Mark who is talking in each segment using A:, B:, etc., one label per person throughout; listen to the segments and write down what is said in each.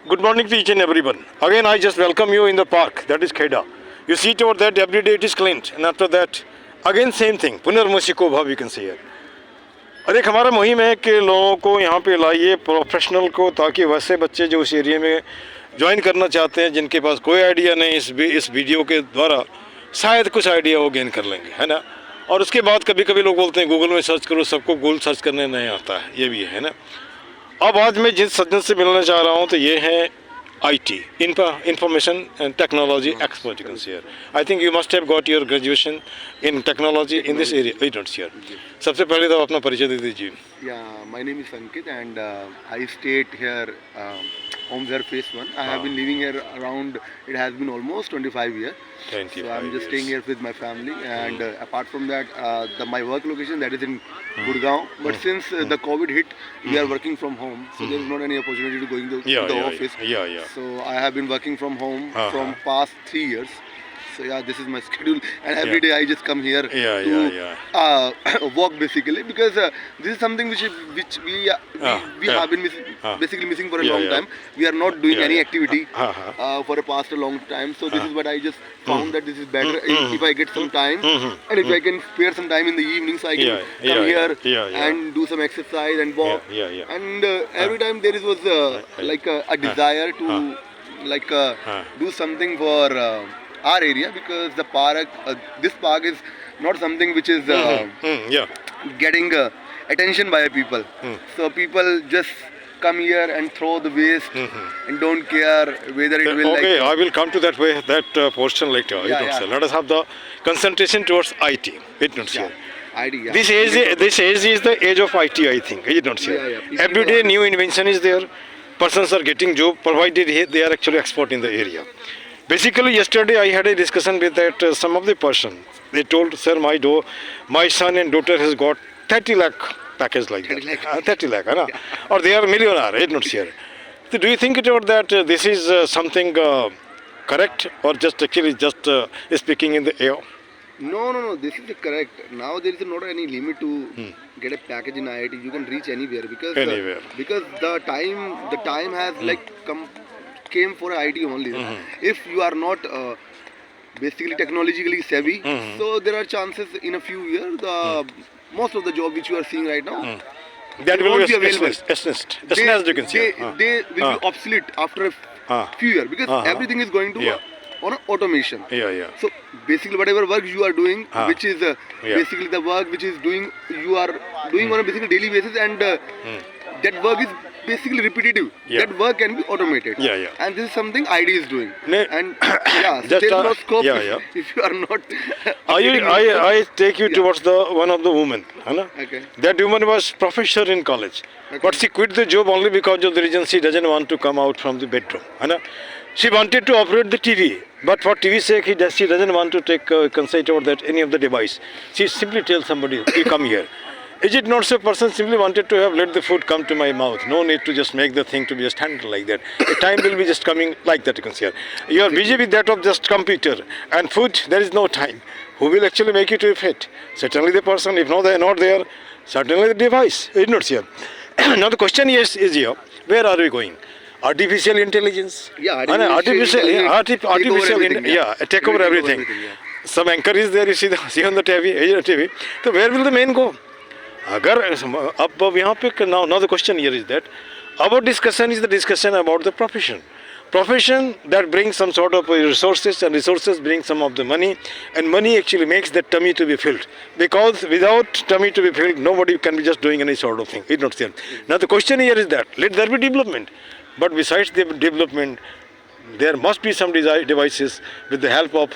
A: Good morning to each and everyone. Again, I just welcome you in the park. That is Kheda. You see toward that every day it is cleaned, and after that, again same thing. Punarmasiko bhav you can say here. और एक हमारा मुहिम है कि लोगों को यहाँ पे लाइए प्रोफेशनल को, ताकि वैसे बच्चे जो उस एरिया में ज्वाइन करना चाहते हैं, जिनके पास कोई आइडिया नहीं, इस वीडियो के द्वारा शायद कुछ आइडिया वो गेन कर लेंगे, है ना। और उसके बाद कभी कभी लोग बोलते हैं गूगल में सर्च करो, सबको गूगल सर्च करने नहीं आता है, ये भी है ना। अब आज मैं जिस सज्जन से मिलना चाह रहा हूँ तो ये है IT, Information and Technology Expert, you can say. I think you must have got your graduation in technology in this area. I don't see. सबसे पहले तो अपना परिचय दे दीजिए.
B: Yeah, my name is Ankit and I stayed here Home Fair Phase 1. I have been living here around, it has been almost 25 years. 25 so I'm just staying here with my family and apart from that, my work location that is in Gurgaon. But since the COVID hit, we are working from home. So there is not any opportunity to going to the office. So I have been working from home from past 3 years. So yeah, this is my schedule, and every day I just come here to walk basically, because this is something which we have been basically missing for a long time. We are not doing any activity for a past a long time. So this is what I just found that this is better if I get some time, and if I can spare some time in the evening, so I can come here and do some exercise and walk. And every time there was like a desire to do something for our area, because the park, this park is not something which is getting attention by people. So people just come here and throw the waste and don't care whether it will.
A: Okay, I will come to that way, that portion later. Let us have the concentration towards IT. IT, This age is the age of IT, I think. Every day new invention is there. Persons are getting job provided they are actually expert in the area. Basically, yesterday I had a discussion with that some of the person. They told, sir, my son and daughter has got 30 lakh package like that. 30 lakh, or they are millionaire, So do you think about that this is something correct, or just actually just speaking in the air?
B: No, this is correct. Now there is not any limit to get a package in IIT. You can reach anywhere, because the time has came for IT only. If you are not basically technologically savvy, so there are chances in a few years most of the job which you are seeing right now
A: that will be
B: available.
A: They
B: will be obsolete after a few years, because everything is going to on automation. So basically whatever work you are doing, which is basically the work which is you are doing on a basically daily basis, and that work is basically repetitive. That work can be automated. And this is something IT is doing. And there is no scope if you are not.
A: I take you towards one of the women. That woman was professor in college, but she quit the job only because of the reason she doesn't want to come out from the bedroom. She wanted to operate the TV, but for TV sake, she doesn't want to take consent over that any of the device. She simply tells somebody, you come here. Is it not so? Person simply wanted to have let the food come to my mouth. No need to just make the thing to be just handled like that. The time will be just coming like that, you can see. You are busy with that of just computer and food. There is no time. Who will actually make it to fit? Certainly the person. If they are not there, certainly the device. It is not here. Now the question is here: where are we going? Artificial intelligence. Artificial take over everything. Some anchor is there. You see on the TV. So where will the man go? Now the question here is that our discussion is the discussion about the profession that brings some sort of resources, and resources bring some of the money, and money actually makes that tummy to be filled, because without tummy to be filled, nobody can be just doing any sort of thing. It's not there. Now the question here is that let there be development, but besides the development, there must be some devices with the help of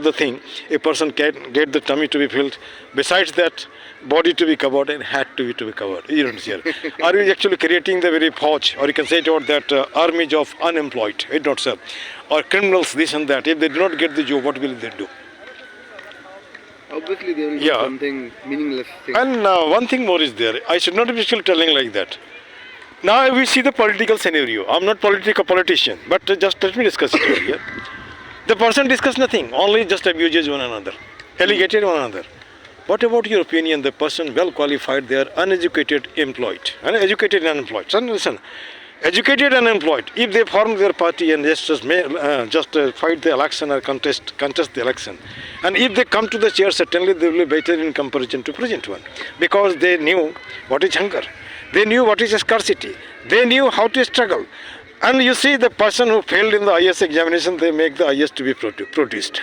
A: the thing, a person can get the tummy to be filled. Besides that, body to be covered and head to be covered. You don't see. Are we actually creating the very pouch, or you can say about that army of unemployed, or criminals, this and that? If they do not get the job, what will they do?
B: Obviously, there will be something meaningless thing.
A: And one thing more is there. I should not be actually telling like that. Now we see the political scenario. I'm not politician, but just let me discuss it here. The person discuss nothing, only just abuses one another, alligated one another. What about your opinion? The person well qualified, they are uneducated, employed, uneducated and unemployed. Listen, educated and employed, if they form their party and just fight the election or contest the election, and if they come to the chair, certainly they will be better in comparison to present one, because they knew what is hunger, they knew what is scarcity, they knew how to struggle. And you see, the person who failed in the IS examination, they make the IS to be produced.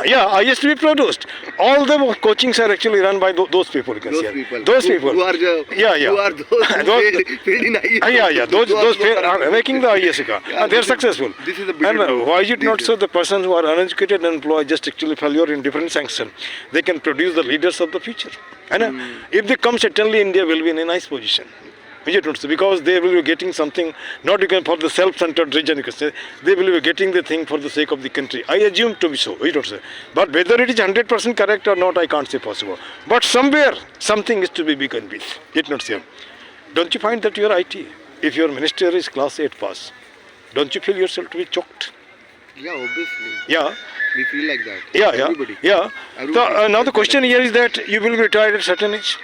A: Yeah, IS to be produced. All the coachings are actually run by those people. You can see. Those people.
B: Who are the, who are those who failed in IS.
A: Those are making the IS. They are successful.
B: This is
A: and why is it not so? The person who are uneducated and employed, just actually failure in different sanction, they can produce the leaders of the future. If they come, certainly India will be in a nice position. Because they will be getting something, not for the self-centered region, you can say, they will be getting the thing for the sake of the country. I assume to be so, but whether it is 100% correct or not, I can't say possible. But somewhere, something is to be begun with. Don't you find that you are IT? If your minister is class 8 pass, don't you feel yourself to be choked?
B: Yeah, obviously.
A: Yeah.
B: We feel like that.
A: Yeah,
B: Everybody.
A: yeah. So, now the question here is that you will be retired at certain age.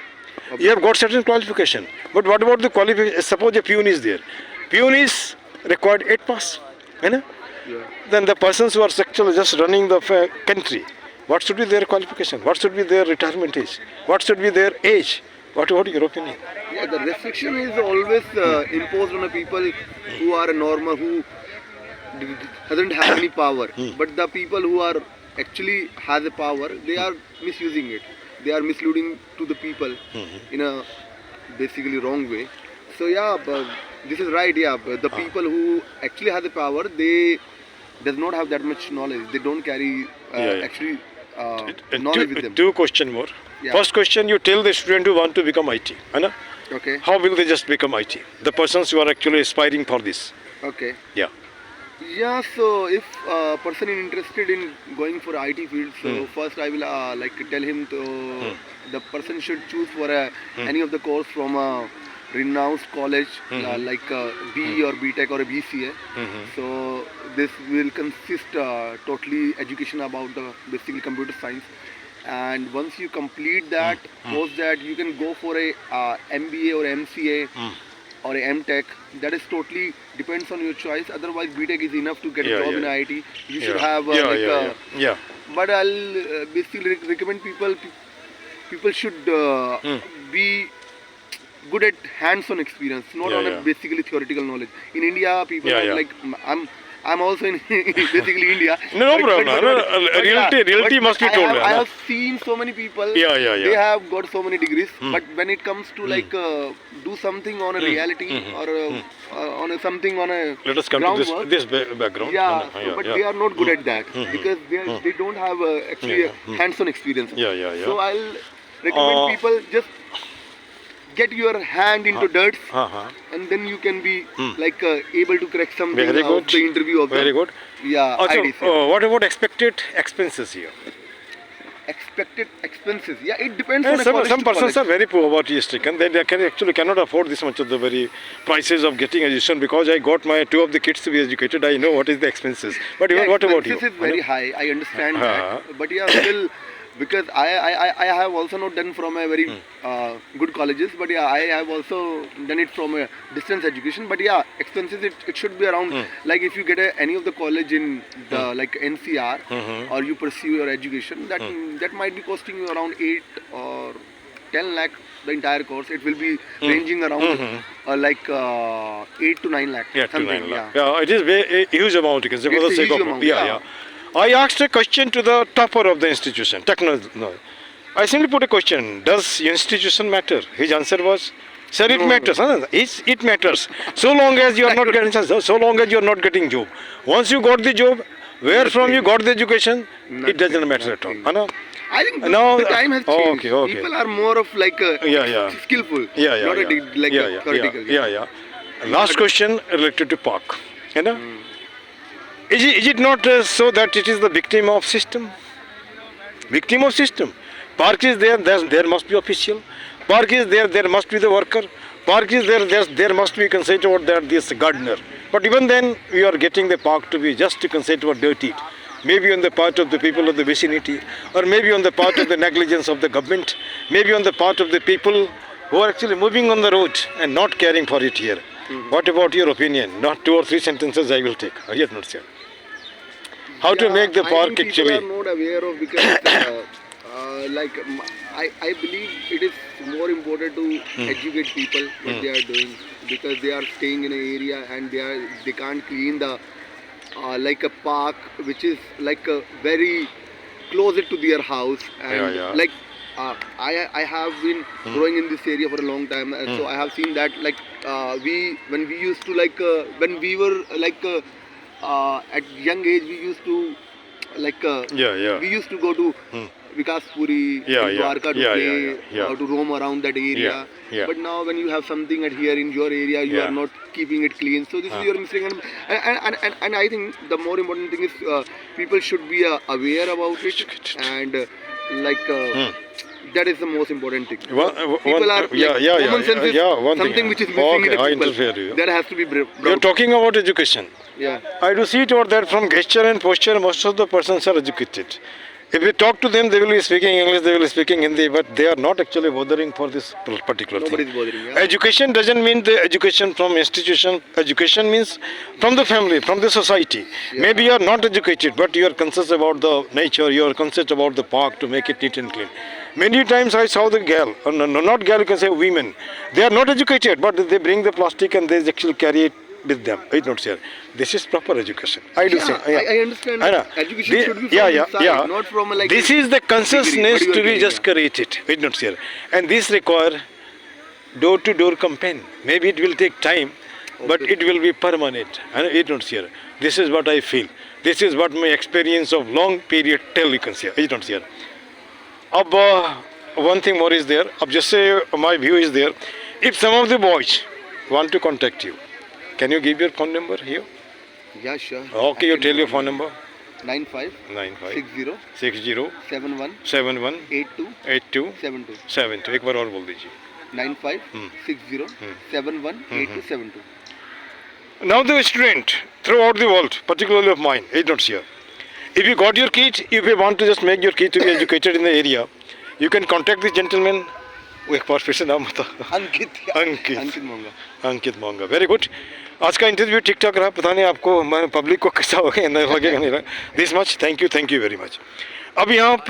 A: You have got certain qualification, but what about the qualification? Suppose a peon is there. Peon is required 8 pass. Yeah. Then the persons who are actually just running the country, what should be their qualification? What should be their retirement age? What should be their age? What is your opinion?
B: Yeah, the restriction is always imposed on the people who are normal, who doesn't have any power. But the people who are actually has a power, they are misusing it. They are misleading to the people in a basically wrong way. So yeah, but this is right. Yeah, but the people who actually have the power, they does not have that much knowledge. They don't carry actually knowledge with them.
A: Two questions more. Yeah. First question, you tell the student who want to become IT.
B: Okay.
A: How will they just become IT? The persons who are actually aspiring for this.
B: Okay.
A: Yeah.
B: Yeah, so if a person is interested in going for IT field, so first I will tell him to the person should choose for any of the course from a renowned college like BE or BTech or a BCA. So this will consist totally education about the basically computer science. And once you complete that, post that, you can go for a MBA or MCA. Or a M.Tech, that is totally depends on your choice. Otherwise, B.Tech is enough to get a job in IT. You should have But I'll basically recommend people should be good at hands-on experience, not on a basically theoretical knowledge. In India, people are like I'm also in basically India.
A: No problem. Reality must be told.
B: I have seen so many people. They have got so many degrees, but when it comes to do something on a reality or on something on a
A: let us come to this background.
B: But they are not good at that because they don't have actually a hands-on experience. So I'll recommend people just get your hand into dirt and then you can be able to crack something
A: of
B: the interview of
A: very good.
B: Yeah.
A: Also, what about expected expenses here?
B: Expected expenses? Yeah, it depends on
A: some persons are very poor about stricken. They cannot afford this much of the very prices of getting education. Because I got my 2 of the kids to be educated, I know what is the expenses. But what about you?
B: Expenses is very high. I understand that. But yeah, still. Because I have also not done from a very good colleges, but yeah, I have also done it from a distance education. But yeah, expenses it should be around like if you get any of the college in the like NCR or you pursue your education, that might be costing you around 8 or 10 lakh the entire course. It will be ranging around 8 to 9 lakh.
A: Yeah, 9 lakh. Yeah, it is a huge amount. You can say for the sake of I asked a question to the topper of the institution, technology. I simply put a question, does institution matter? His answer was, sir, it matters. It matters. So long as you are not getting so long as you are not getting job. Once you got the job, where from you got the education, it doesn't matter at all.
B: I think the time has changed.
A: Okay.
B: People are more of skillful, not theoretical.
A: Last question related to Park. Is it not so that it is the victim of system? Victim of system. Park is there must be official. Park is there must be the worker. Park is there must be considered about that this gardener. But even then, we are getting the park to be just to consider about dirty. Maybe on the part of the people of the vicinity, or maybe on the part of the negligence of the government, maybe on the part of the people who are actually moving on the road and not caring for it here. What about your opinion? Not 2 or 3 sentences I will take. Yes, not sir. How to make the park
B: I think
A: actually?
B: people are not aware of because like I believe it is more important to educate people what they are doing because they are staying in an area and they can't clean the like a park which is like very closer to their house and like I have been growing in this area for a long time so I have seen that like when we used to like when we were like at young age we used to like we used to go to Vikas Puri, Dwarka to play, to roam around that area. But now when you have something at here in your area, you are not keeping it clean. So this is your mistake. And I think the more important thing is people should be aware about it and like that is the most important thing. People are common sense is something which is missing in the people. There has to be
A: You're talking about education.
B: Yeah.
A: I do see it over there from gesture and posture. Most of the persons are educated. If we talk to them, they will be speaking English, they will be speaking Hindi, but they are not actually bothering for this particular
B: Nobody
A: thing.
B: is bothering. Yeah.
A: Education doesn't mean the education from institution. Education means from the family, from the society. Yeah. Maybe you are not educated, but you are conscious about the nature, you are conscious about the park to make it neat and clean. Many times I saw the girl, not girl, you can say women. They are not educated, but they bring the plastic and they actually carry it with them. It's not here. This is proper education. I do say.
B: I understand. Education should be from inside, not from like.
A: This is the consciousness to be just created. It's not here. And this require door-to-door campaign. Maybe it will take time, but it will be permanent. And it's not here. This is what I feel. This is what my experience of long period tell you can see. It's not here. One thing more is there. Just say my view is there. If some of the boys want to contact you, can you give your phone number here?
B: Yeah, sure.
A: Okay, you tell your phone number.
B: 95 60 71
A: 71
B: 82
A: 82
B: 72
A: 72 एक बार और बोल दीजिए
B: 95 60 71 82 72.
A: Now the student throughout the world, particularly of mine, is not here. If you got your kid, if you want to just make your kid to be educated in the area, you can contact this gentleman. एक बार फिर से नाम बता. Ankit Monga. Very good. आज का interview ठीक ठाक रहा. पता नहीं आपको मैं पब्लिक को कैसा हो गया लगेगा नहीं रहा. This much. Thank you very much. अब यहाँ पे